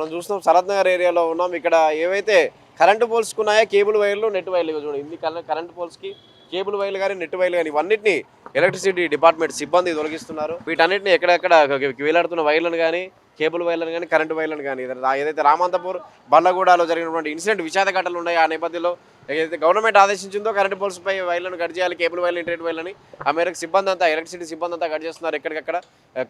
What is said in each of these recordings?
మనం చూస్తున్నాం సరత్ నగర్ ఏరియాలో ఉన్నాం. ఇక్కడ ఏవైతే కరెంటు పోల్స్ ఉన్నాయో కేబుల్ వైర్లు, నెట్ వైర్లు చూడండి. ఇన్ని కరెంటు పోల్స్కి కేబుల్ వైర్లు కానీ, నెట్ వైర్లు కానీ ఇవన్నిటిని ఎలక్ట్రిసిటీ డిపార్ట్మెంట్ సిబ్బంది తొలగిస్తున్నారు. వీటన్నిటిని ఎక్కడెక్కడ వేలాడుతున్న వైర్లను కానీ, కేబుల్ వైర్లను కానీ, కరెంటు వైర్లను కానీ ఏదైతే రామంతపూర్ బండ్లగూడలో జరిగినటువంటి ఇన్సిడెంట్ విషాద ఘటనలు ఉన్నాయో ఆ నేపథ్యంలో ఏదైతే గవర్నమెంట్ ఆదేశించిందో కరెంటు పోల్స్ పై వైర్లను కట్ చేయాలి, కేబుల్ వైర్లు, ఇంటర్నెట్ వైర్లని ఆ మేరకు సిబ్బంది అంతా ఎలక్ట్రిసిటీ సిబ్బంది అంతా కట్ చేస్తున్నారు. ఎక్కడికక్కడ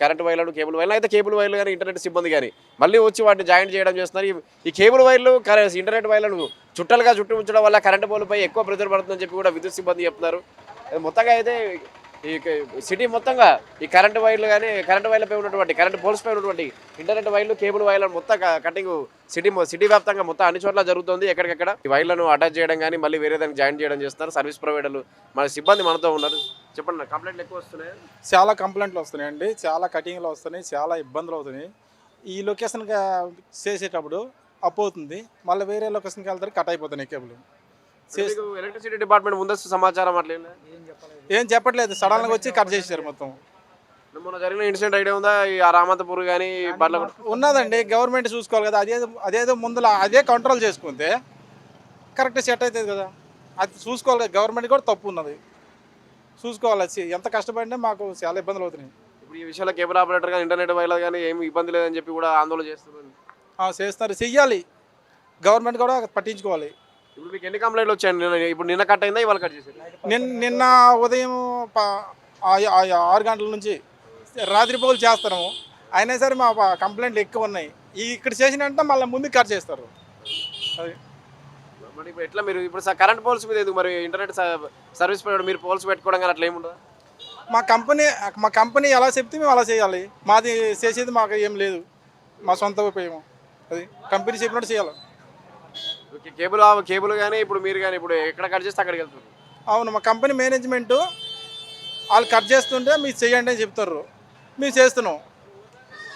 కరెంటు వైర్లను, కేబుల్ వైర్లు అయితే కేబుల్ వైర్లు కానీ, ఇంటర్నెట్ సిబ్బంది కానీ మళ్ళీ వచ్చి వాటిని జాయింట్ చేయడం చేస్తున్నారు. ఈ కేబుల్ వైర్లు, ఇంటర్నెట్ వైర్లను చుట్టలుగా చుట్టూ ఉంచడం వల్ల కరెంటు పోల్పై ఎక్కువ ప్రెజర్ పడుతుందని చెప్పి కూడా విద్యుత్ సిబ్బంది చెప్తున్నారు. మొత్తంగా అయితే ఈ సిటీ మొత్తంగా ఈ కరెంటు వైర్లు కానీ, కరెంటు వైర్లపై ఉన్నటువంటి కరెంటు పోల్స్పై ఉన్నటువంటి ఇంటర్నెట్ వైర్లు, కేబుల్ వైర్లను మొత్తం కటింగ్ సిటీ వ్యాప్తంగా మొత్తం అన్ని చోట్ల జరుగుతుంది. ఎక్కడికక్కడ ఈ వైర్లను అటాచ్ చేయడం కానీ మళ్ళీ వేరే దానికి జాయిన్ చేయడం చేస్తున్నారు. సర్వీస్ ప్రొవైడర్లు మన సిబ్బంది మనతో ఉన్నారు. చెప్పండి, కంప్లైంట్లు ఎక్కువ వస్తున్నాయి? చాలా కంప్లైంట్లు వస్తున్నాయండి, చాలా కటింగ్లు వస్తున్నాయి, చాలా ఇబ్బందులు అవుతున్నాయి. ఈ లొకేషన్గా చేసేటప్పుడు అప్ అవుతుంది, మళ్ళీ వేరే లొకేషన్కి వెళ్తారు, కట్ అయిపోతున్నాయి కేబుల్. ఎలక్ట్రిసిటీ డిపార్ట్మెంట్ ముందస్తు సమాచారం అట్లా ఏం చెప్పట్లేదు, సడన్గా వచ్చి కట్ చేశారు మొత్తం. మొన్న జరిగిన ఇన్సిడెంట్ ఐడియా ఉందా? ఈ రామంతపూర్ కానీ ఉన్నదండి, గవర్నమెంట్ చూసుకోవాలి కదా. అదేదో ముందులా అదే కంట్రోల్ చేసుకుంటే కరెక్ట్ సెట్ అవుతుంది కదా. అది చూసుకోవాలి కదా, గవర్నమెంట్ కూడా తప్పు ఉన్నది, చూసుకోవాలి. ఎంత కష్టపడినా మాకు చాలా ఇబ్బందులు అవుతున్నాయి. ఇప్పుడు ఈ విషయంలో కేబుల్ ఆపరేటర్ కానీ, ఇంటర్నెట్ వైర్లు కానీ ఏమి ఇబ్బంది లేదని చెప్పి కూడా ఆందోళన చేస్తున్నారు. చెయ్యాలి, గవర్నమెంట్ కూడా పట్టించుకోవాలి. ఇప్పుడు మీకు ఎన్ని కంప్లైంట్లు వచ్చాయండి? ఇప్పుడు నిన్న కట్ అయిందా, ఇవాళ కట్ చేశారు? నిన్న ఉదయం 6 గంటల నుంచి రాత్రి పోలు చేస్తాము, అయినా సరే మా కంప్లైంట్లు ఎక్కువ ఉన్నాయి. ఇక్కడ చేసినంటే మళ్ళీ ముందు కట్ చేస్తారు. అది మరి ఇప్పుడు ఎట్లా మీరు ఇప్పుడు కరెంట్ పోల్స్ మీద ఎందుకు మరి ఇంటర్నెట్ సర్వీస్ ప్రొవైడర్ మీరు పోల్స్ పెట్టుకోవడం కానీ అట్లా ఏముండదు? మా కంపెనీ ఎలా చెప్తే మేము అలా చేయాలి. మాది చేసేది మాకు ఏం లేదు, మా సొంత ఉపయోగం. అది కంపెనీ చెప్పినట్టు చేయాలి. కేబుల్ కానీ ఇప్పుడు మీరు కానీ ఇప్పుడు ఎక్కడ కట్ చేస్తే అక్కడికి వెళ్తారు? అవును, మా కంపెనీ మేనేజ్మెంటు వాళ్ళు కట్ చేస్తుంటే మీరు చెయ్యండి అని చెప్తారు, మేము చేస్తున్నాం.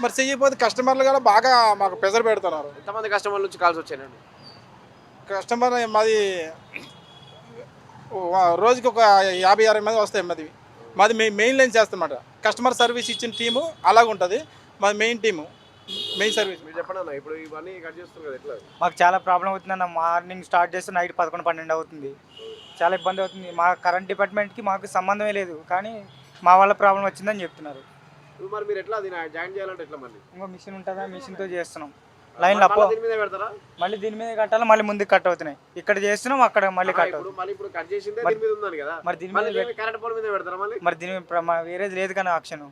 మరి చెయ్యకపోతే కస్టమర్లు కూడా బాగా మాకు ప్రెజర్ పెడుతున్నారు. ఎంతమంది కస్టమర్ల నుంచి కాల్స్ వచ్చాయండి? కస్టమర్ మాది రోజుకి ఒక 50-60 మంది వస్తాయి. మాది మెయిన్ లైన్ చేస్తామన్నమాట. కస్టమర్ సర్వీస్ ఇచ్చిన టీము అలాగుంటుంది, మాది మెయిన్ టీము, మెయిన్ సర్వీస్. మీరు చెప్పండి అన్న, ఇప్పుడు ఇవన్నీ కట్ చేస్తారు కదా, ఎట్లా? మాకు చాలా ప్రాబ్లం అవుతుందన్న. మార్నింగ్ స్టార్ట్ చేస్తే నైట్ 11-12 అవుతుంది, చాలా ఇబ్బంది అవుతుంది. మా కరెంట్ డిపార్ట్మెంట్కి మాకు సంబంధమే లేదు, కానీ మా వల్ల ప్రాబ్లం వచ్చిందని చెప్తున్నారు. మరి మీరు ఎట్లా జాయిన్ చేయాలంటే ఎట్లా? మళ్ళీ ఇంకో మిషన్ ఉంటుందా, మిషన్తో చేస్తున్నాం. లైన్లో పెడతారా? మళ్ళీ దీని మీద కట్టాలి, మళ్ళీ ముందుకు కట్ అవుతున్నాయి. ఇక్కడ చేస్తున్నాం, అక్కడ మళ్ళీ కట్ అవుతుంది. మరి దీని మీద మరి దీని వేరేది లేదు కానీ ఆప్షన్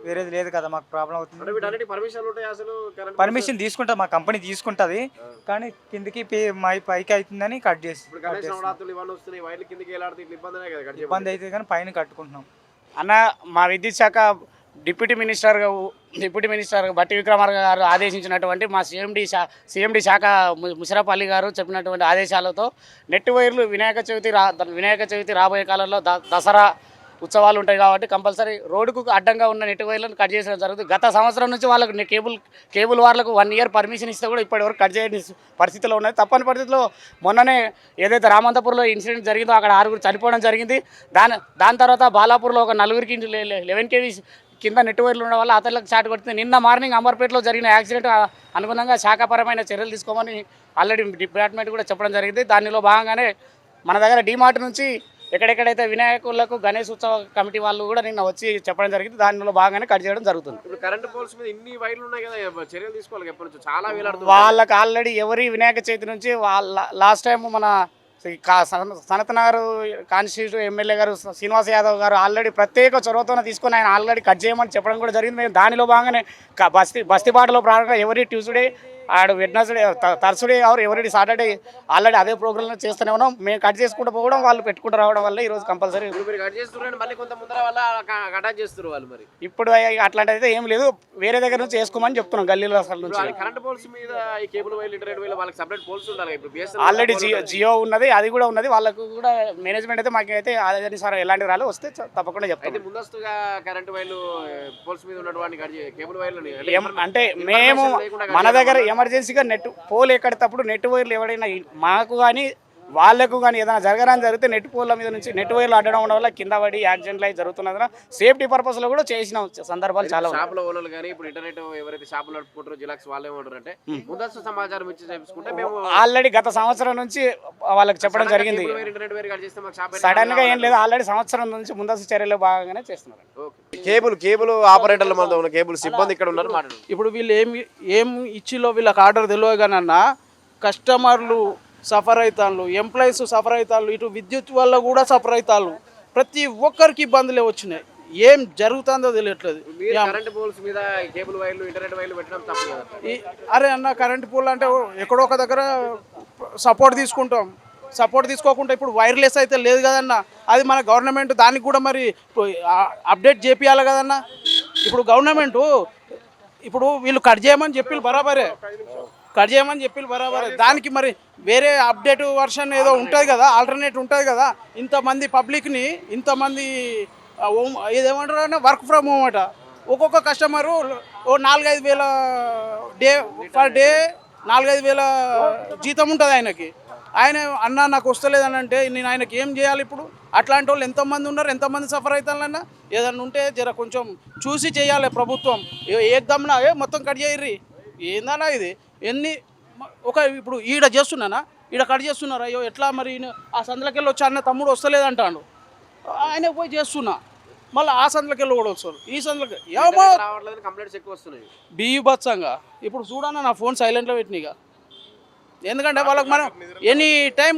వేరేది లేదు కదా, మాకు ప్రాబ్లం అవుతుంది. పర్మిషన్ తీసుకుంటుంది, మా కంపెనీ తీసుకుంటుంది, కానీ కిందికి పైకి అవుతుందని కట్ చేసి ఇబ్బంది అవుతుంది, కానీ పైన కట్టుకుంటున్నాం. అన్న, మా విద్యుత్ శాఖ డిప్యూటీ మినిస్టర్ బట్టి విక్రమార్క గారు ఆదేశించినటువంటి మా సిఎండి శాఖ ముషరఫ్ అలీ గారు చెప్పినటువంటి ఆదేశాలతో నెట్ వైర్లు వినాయక చవితి రాబోయే కాలంలో దసరా ఉత్సవాలు ఉంటాయి కాబట్టి కంపల్సరీ రోడ్డుకు అడ్డంగా ఉన్న నెట్ వైర్లను కట్ చేసడం జరుగుతుంది. గత సంవత్సరం నుంచి వాళ్ళకు కేబుల్ వాళ్ళకు 1 ఇయర్ పర్మిషన్ ఇస్తే కూడా ఇప్పటివరకు కట్ చేయని పరిస్థితిలో ఉన్నది. తప్పని పరిస్థితిలో మొన్ననే ఏదైతే రామంతపూర్లో ఇన్సిడెంట్ జరిగిందో అక్కడ 6 చనిపోవడం జరిగింది. దాని తర్వాత బాలాపూర్లో ఒక 4కి 11 kV కింద నెట్ వైర్లు ఉండడం వల్ల అతనికి షాట్ కొడుతుంది. నిన్న మార్నింగ్ అంబర్పేటలో జరిగిన యాక్సిడెంట్ అనుగుణంగా శాఖాపరమైన చర్యలు తీసుకోమని ఆల్రెడీ డిపార్ట్మెంట్ కూడా చెప్పడం జరిగింది. దానిలో భాగంగానే మన దగ్గర డిమార్ట్ నుంచి ఎక్కడెక్కడైతే వినాయకులకు గణేష్ ఉత్సవ కమిటీ వాళ్ళు కూడా నిన్న వచ్చి చెప్పడం జరిగింది. దానిలో భాగంగానే కట్ చేయడం జరుగుతుంది. ఇప్పుడు కరెంట్ పోల్స్ మీద ఇన్ని వైర్లు ఉన్నాయి కదా, చర్యలు తీసుకోవాలి. ఎప్పటి నుంచి చాలా వాళ్ళకి ఆల్రెడీ ఎవరి వినాయక చవితి నుంచి లాస్ట్ టైం మన సనత్ నగర్ కాన్స్టిట్యూషన్ ఎమ్మెల్యే గారు శ్రీనివాస్ యాదవ్ గారు ఆల్రెడీ ప్రత్యేక చొరవతో తీసుకొని ఆయన ఆల్రెడీ కట్ చేయమని చెప్పడం కూడా జరిగింది. మేము దానిలో భాగంగానే బస్తీపాటలో ప్రారంభంగా ఎవరి ట్యూస్డే వెడ్నెస్డే థర్స్డే ఆర్ ఎవరి సాటర్డే ఆల్రెడీ అదే ప్రోగ్రాంలో చేస్తూనే ఉన్నాం. మేము కట్ చేసుకుంటూ పోవడం, వాళ్ళు పెట్టుకుంటూ రావడం వల్ల ఈరోజు కంపల్సరీ ఇప్పుడు అట్లాంటి అయితే ఏం లేదు, వేరే దగ్గర నుంచి వేసుకోమని చెప్తున్నాం గల్లీలో నుంచి. ఆల్రెడీ జియో ఉన్నది, అది కూడా ఉన్నది, వాళ్ళకు కూడా మేనేజ్మెంట్ అయితే మాకైతే అదే సార్ ఎలాంటి రాళ్ళు వస్తే తప్పకుండా చెప్తాం. ముందస్తుగా కరెంట్ వైర్లు పోల్స్ మీద ఉన్నటువంటి కేబుల్ వైర్లు అంటే మేము మన దగ్గర ఎమర్జెన్సీగా నెట్ పోల్ ఎక్కడేటప్పుడు నెట్ వైర్లు ఎవడైనా మాకు కానీ వాళ్ళకు కానీ ఏదైనా జరగడానికి జరిగితే నెట్ పోల్ల మీద నుంచి నెట్ వైర్లు అడ్డడం వల్ల కింద పడి యాక్సిడెంట్లు అయి జరుగుతున్నది. సేఫ్టీ పర్పస్ లో కూడా చేసిన సందర్భాలు చాలా ఉన్నాయి. షాపులో ఓనర్లు కానీ ఇప్పుడు ఇంటర్నెట్ ఎవరైతే షాపులు నడుపుకుంటారో జిలాక్స్ వాళ్ళే ఏమంటారు అంటే ముందస్తు సమాచారం ఇచ్చి చేసుకుంటే మేము ఆల్రెడీ గత సంవత్సరం నుంచి వాళ్ళకి చెప్పడం జరిగింది. ఇంటర్నెట్ వేరు కట్ చేస్తే మాకు షాప్ సడన్ గా ఏం లేదు, ఆల్రెడీ సంవత్సరం నుంచి ముందస్తు చర్యలు భాగంగానే చేస్తున్నారు. కేబుల్ ఆపరేటర్ల మన ఉన్న కేబుల్ సిబ్బంది ఇక్కడ ఉన్నారు మాట్లాడు. ఇప్పుడు వీళ్ళు ఏం ఇచ్చిలో వీళ్ళకి ఆర్డర్ తెలియదు కానన్నా కస్టమర్లు సఫర్ అవుతాళ్ళు, ఎంప్లాయీస్ సఫర్ అవుతాళ్ళు, ఇటు విద్యుత్ వల్ల కూడా సఫర్ అవుతాళ్ళు. ప్రతి ఒక్కరికి ఇబ్బందులే వచ్చినాయి. ఏం జరుగుతుందో తెలియట్లేదు. కరెంట్ పోల్స్ మీద కేబుల్ వైర్లు ఇంటర్నెట్ వైర్లు పెట్టడం తప్పు కదా. అరే అన్న కరెంట్ పోల్ అంటే ఎక్కడో ఒక దగ్గర సపోర్ట్ తీసుకుంటాం, సపోర్ట్ తీసుకోకుండా ఇప్పుడు వైర్లెస్ అయితే లేదు కదన్న. అది మన గవర్నమెంట్ దానికి కూడా మరి అప్డేట్ చేపియాలి కదన్న. ఇప్పుడు గవర్నమెంట్ ఇప్పుడు వీళ్ళు కట్ చేయమని చెప్పి బరాబరే, కట్ చేయమని చెప్పి బరాబరే. దానికి మరి వేరే అప్డేట్ వర్షన్ ఏదో ఉంటుంది కదా, ఆల్టర్నేట్ ఉంటుంది కదా. ఇంతమంది పబ్లిక్ని ఇంతమంది ఇదేమంటారు అన్న వర్క్ ఫ్రమ్ హోమ్ అట. ఒక్కొక్క కస్టమరు ఓ 4-5 వేల పర్ డే 4-5 వేల జీతం ఉంటుంది ఆయనకి. ఆయన అన్న నాకు వస్తలేదని అంటే నేను ఆయనకి ఏం చేయాలి ఇప్పుడు? అట్లాంటి వాళ్ళు ఎంతమంది ఉన్నారు, ఎంతమంది సఫర్ అవుతారన్న. ఏదన్నా ఉంటే జర కొంచెం చూసి చేయాలి ప్రభుత్వం. ఏదమ్మనా మొత్తం కట్ చేయర్రి ఏందన్నా ఇది ఎన్ని ఇప్పుడు ఈడ చేస్తున్నానా, ఈడ కట్ చేస్తున్నారా? అయ్యో ఎట్లా మరి ఆ సందులోకి వెళ్ళి వచ్చి అన్న తమ్ముడు వస్తలేదంటాడు, ఆయన పోయి చేస్తున్నా, మళ్ళీ ఆ సందులోకి వెళ్ళి కూడా వస్తారు, ఈ సందులోకి ఏమో కంప్లైంట్స్ ఎక్కువ వస్తున్నాయి బీభత్సంగా. ఇప్పుడు చూడన్నా నా ఫోన్ సైలెంట్లో పెట్టినగా, ఎందుకంటే వాళ్ళకి మనం ఎనీ టైం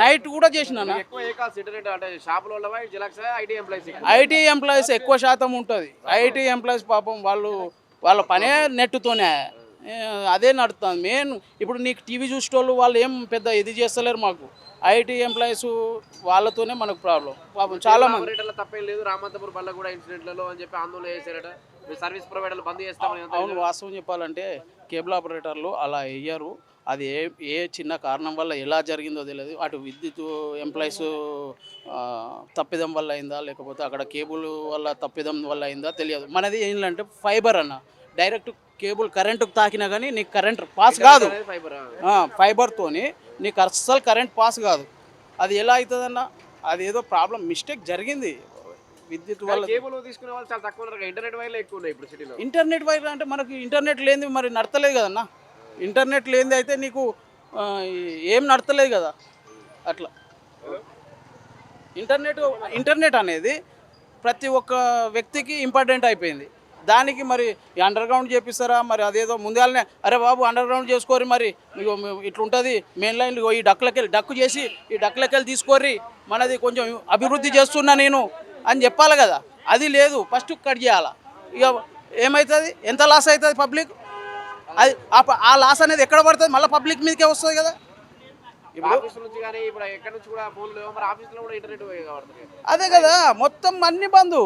నైట్ కూడా చేసిన ఐటీ ఎంప్లాయీస్ ఎక్కువ శాతం ఉంటుంది. ఐటీ ఎంప్లాయీస్ పాపం వాళ్ళ పనే నెట్టుతోనే అదే నడుస్తుంది మెయిన్. ఇప్పుడు నీకు టీవీ చూసేటోళ్ళు వాళ్ళు ఏం పెద్ద ఇది చేస్తలేరు. మాకు ఐటీ ఎంప్లాయీస్ వాళ్ళతోనే మనకు ప్రాబ్లం. పాపం చాలా మంది తప్పేం లేదు. రామంతపూర్ బల్ల కూడా ఇన్సిడెంట్లలో అని చెప్పి ఆందోళన చేశారట. సర్వీస్ ప్రొవైడర్లు బంద్ చేస్తామని. అవును, వాస్తవం చెప్పాలంటే కేబుల్ ఆపరేటర్లు అలా వేయరు. అది ఏ చిన్న కారణం వల్ల ఎలా జరిగిందో తెలియదు. అటు విద్యుత్ ఎంప్లాయీస్ తప్పిదం వల్ల అయిందా, లేకపోతే అక్కడ కేబుల్ వల్ల తప్పిదం వల్ల అయిందా తెలియదు. మనది ఏంటంటే ఫైబర్ అన్న, డైరెక్ట్ కేబుల్ కరెంటుకు తాకినా కానీ నీకు కరెంట్ పాస్ కాదు. ఫైబర్తోని నీకు అస్సలు కరెంట్ పాస్ కాదు. అది ఎలా అవుతుందన్న? అది ఏదో ప్రాబ్లం మిస్టేక్ జరిగింది విద్యుత్ వల్ల. కేబుల్ తీసుకునే వాళ్ళు చాలా తక్కువ ఉన్నారు. ఇంటర్నెట్ వైర్లు ఎక్కువ ఉన్నాయి ఇప్పుడు సిటీలో. ఇంటర్నెట్ వైర్ అంటే మనకి ఇంటర్నెట్ లేనిది మరి నడతలేదు కదన్నా. ఇంటర్నెట్ లేనిది అయితే నీకు ఏం నడతలేదు కదా. అట్లా ఇంటర్నెట్ అనేది ప్రతి ఒక్క వ్యక్తికి ఇంపార్టెంట్ అయిపోయింది. దానికి మరి అండర్ గ్రౌండ్ చేపిస్తారా? మరి అదేదో ముందుగానే అరే బాబు అండర్ గ్రౌండ్ చేసుకోరి, మరి ఇట్లుంటుంది మెయిన్ లైన్ ఈ డక్కు చేసి ఈ డక్కులకెళ్ళి తీసుకోర్రి, మనది కొంచెం అభివృద్ధి చేస్తున్నా నేను అని చెప్పాలి కదా. అది లేదు, ఫస్ట్ కట్ చేయాలి. ఇక ఏమవుతుంది, ఎంత లాస్ అవుతుంది పబ్లిక్? అది ఆ లాస్ అనేది ఎక్కడ పడుతుంది? మళ్ళీ పబ్లిక్ మీదకే వస్తుంది కదా. అదే కదా, మొత్తం అన్ని బంద్,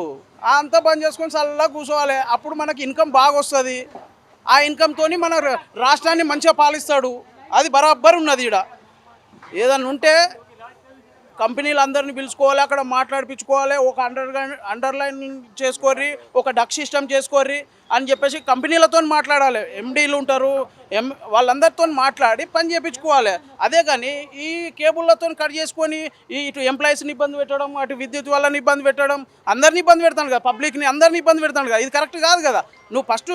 అంతా బంద్ చేసుకొని చల్లగా కూర్చోవాలి. అప్పుడు మనకి ఇన్కమ్ బాగా వస్తుంది. ఆ ఇన్కమ్తో మన రాష్ట్రాన్ని మంచిగా పాలిస్తాడు. అది బరాబర్ ఉన్నది. ఇక్కడ ఏదన్నా ఉంటే కంపెనీలు అందరినీ పిలుచుకోవాలి, అక్కడ మాట్లాడిపించుకోవాలి, ఒక అండర్లైన్ చేసుకోర్రి, ఒక డక్ సిస్టమ్ చేసుకోర్రి అని చెప్పేసి కంపెనీలతో మాట్లాడాలి. ఎండీలు ఉంటారు, వాళ్ళందరితో మాట్లాడి పని చేయించుకోవాలి. అదే కానీ ఈ కేబుల్లతో కట్ చేసుకొని ఇటు ఎంప్లాయీస్ని ఇబ్బంది పెట్టడం, అటు విద్యుత్ వాళ్ళని ఇబ్బంది పెట్టడం, అందరినీ ఇబ్బంది పెడతాను కదా, పబ్లిక్ని అందరినీ ఇబ్బంది పెడతాను కదా. ఇది కరెక్ట్ కాదు కదా. నువ్వు first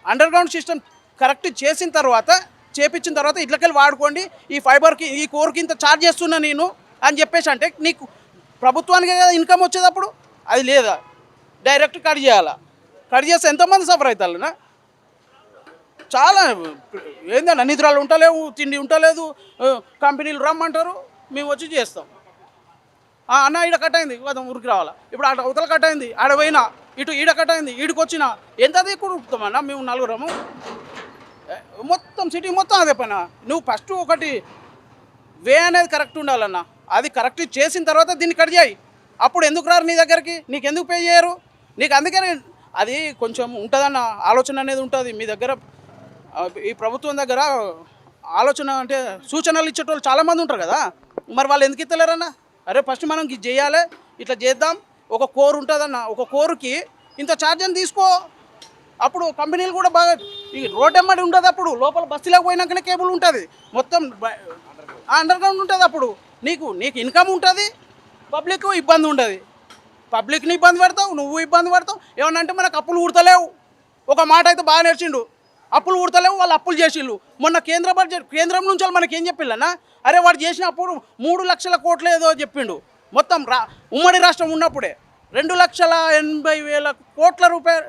under ground system correct చేసిన తర్వాత, చేపించిన తర్వాత ఇట్లకెళ్ళి వాడుకోండి. ఈ ఫైబర్కి ఈ కోర్కి ఇంత ఛార్జ్ చేస్తున్నా నేను అని చెప్పేసి అంటే నీకు ప్రభుత్వానికి కదా ఇన్కమ్ వచ్చేటప్పుడు. అది లేదా, డైరెక్ట్ కట్ చేయాలా. కట్ చేస్తే ఎంతమంది సఫర్ అవుతారన్నా? చాలా ఏందన్నా, నిద్రలు ఉండలేవు, తిండి ఉండలేదు, కంపెనీలు రమ్మంటారు, మేము వచ్చి చేస్తాం. అన్న ఈడ కట్ అయింది, ఊరికి రావాలా. ఇప్పుడు అక్కడ అవతల కట్ అయింది, ఆడ పోయినా, ఇటు ఈడ కట్ అయింది, ఈడికి వచ్చినా ఎంత కుడుకుతామన్నా? మేము నలుగురము మొత్తం సిటీ మొత్తం అదే పైన. నువ్వు ఫస్ట్ ఒకటి వే అనేది కరెక్ట్ ఉండాలన్నా. అది కరెక్ట్ చేసిన తర్వాత దీన్ని కట్ చేయి. అప్పుడు ఎందుకు రారు నీ దగ్గరికి? నీకు ఎందుకు పే చేయరు? నీకు అందుకని అది కొంచెం ఉంటుందన్న ఆలోచన అనేది ఉంటుంది మీ దగ్గర. ఈ ప్రభుత్వం దగ్గర ఆలోచన అంటే సూచనలు ఇచ్చేటోళ్ళు చాలామంది ఉంటారు కదా. మరి వాళ్ళు ఎందుకు ఇస్తలేరన్నా? అరే ఫస్ట్ మనం ఇది చేయాలి, ఇట్లా చేద్దాం. ఒక కోర్ ఉంటుందన్న, ఒక కోరుకి ఇంత ఛార్జ్ అని తీసుకో. అప్పుడు కంపెనీలు కూడా బాగా ఈ రోడ్ ఎమ్మడి ఉంటుంది. అప్పుడు లోపల బస్సులోకి పోయినాకనే కేబుల్ ఉంటుంది మొత్తం. అండర్ గ్రౌండ్ ఉంటుంది. అప్పుడు నీకు ఇన్కమ్ ఉంటుంది, పబ్లిక్ ఇబ్బంది ఉండదు. పబ్లిక్ని ఇబ్బంది పెడతావు, నువ్వు ఇబ్బంది పడతావు. ఏమన్నా అంటే మనకు అప్పులు ఊడతలేవు. ఒక మాట అయితే బాగా నేర్చిండు, అప్పులు ఊడతలేవు, వాళ్ళు అప్పులు చేసిండు. మొన్న కేంద్రం నుంచి వాళ్ళు మనకి ఏం చెప్పిల్లన్నా, అరే వాడు చేసిన అప్పుడు 3 లక్షల కోట్లు ఏదో చెప్పిండు. మొత్తం ఉమ్మడి రాష్ట్రం ఉన్నప్పుడే 2,80,000 కోట్ల రూపాయలు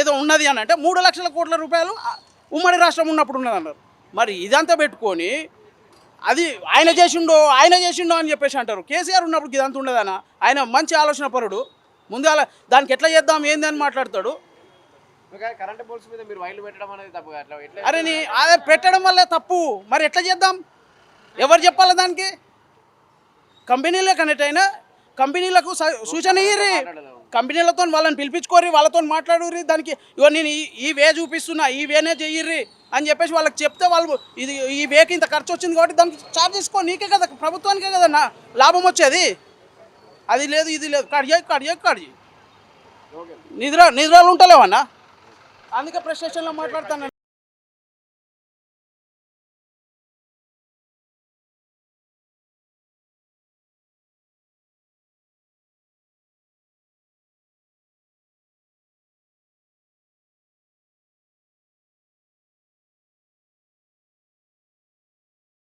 ఏదో ఉన్నది అని అంటే 3 లక్షల కోట్ల రూపాయలు ఉమ్మడి రాష్ట్రం ఉన్నప్పుడు ఉన్నది అన్నారు. మరి ఇదంతా పెట్టుకొని అది ఆయన చేసిండో అని చెప్పేసి అంటారు. కేసీఆర్ ఉన్నప్పుడు ఇదంతా ఉండదన్న. ఆయన మంచి ఆలోచన పరుడు. ముందు దానికి ఎట్లా చేద్దాం ఏంది అని మాట్లాడతాడు. కరెంట్ పోల్స్ మీద మీరు వైర్లు పెట్టడం అనేది తప్పు. అట్లా అరే అదే పెట్టడం వల్ల తప్పు. మరి ఎట్లా చేద్దాం? ఎవరు చెప్పాలి దానికి? కంపెనీలే కనెక్ట్ అయినా కంపెనీలకు సూచన ఇయ్యి, కంపెనీలతో వాళ్ళని పిలిపించుకోరి, వాళ్ళతో మాట్లాడుర్రి. దానికి ఇగో నేను ఈ వే చూపిస్తున్నా, ఈ వేనే చెయ్యిర్రి అని చెప్పేసి వాళ్ళకి చెప్తే వాళ్ళు ఈ వేకి ఇంత ఖర్చు వచ్చింది కాబట్టి దానికి ఛార్జ్ చేసుకో. నీకే కదా, ప్రభుత్వానికే కదా లాభం వచ్చేది. అది లేదు ఇది లేదు, కడియ నిద్రలు ఉంటలేవన్నా. అందుకే ప్రెస్ స్టేషన్లో మాట్లాడుతాను.